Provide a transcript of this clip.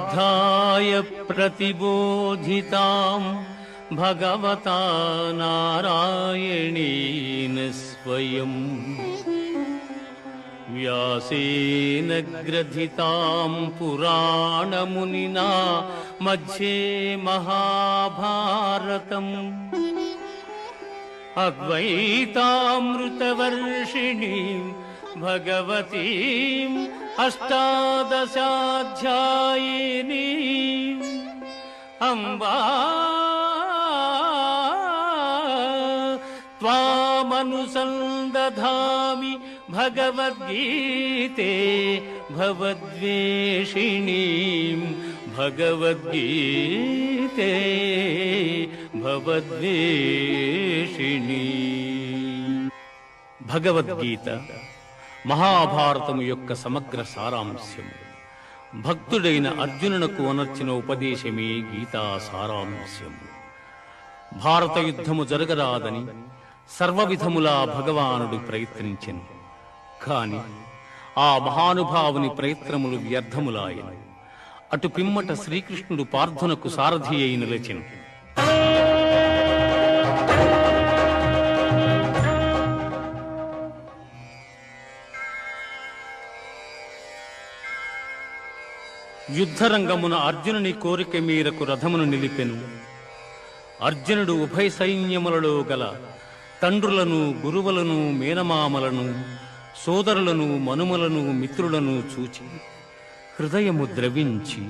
पार्थाय प्रतिबोधितां भगवता नारायणेन स्वयं व्यासेन ग्रथितां पुराणमुनिना मध्ये महाभारतम् अद्वैतामृतवर्षिणीं भगवतीम् अष्टादशाध्यायिनीम् अम्बा त्वामनुसन्दधामि भगवद्गीते भवद्वेषिणीं भगवद्गीते भवद्वेषिणी। భగవద్గీత మహాభారతము యొక్క సమగ్ర సారాంశము. భక్తుడైన అర్జునునకు అనర్చిన ఉపదేశమే గీతా సారాంశము. భారత యుద్ధము జరగరాదని సర్వవిధములా భగవానుడు ప్రయత్నించెను. కాని ఆ మహానుభావుని ప్రయత్నములు వ్యర్థములాయను. అటు పిమ్మట శ్రీకృష్ణుడు పార్థునకు సారథి అయి నిలిచెను. యుద్ధరంగమున అర్జునుని కోరిక మేరకు రథమును నిలిపెను. అర్జునుడు ఉభయ సైన్యములలో గల తండ్రులను, గురువులను, మేనమామలను, సోదరులను, మనుమలను, మిత్రులను చూచి హృదయము ద్రవించి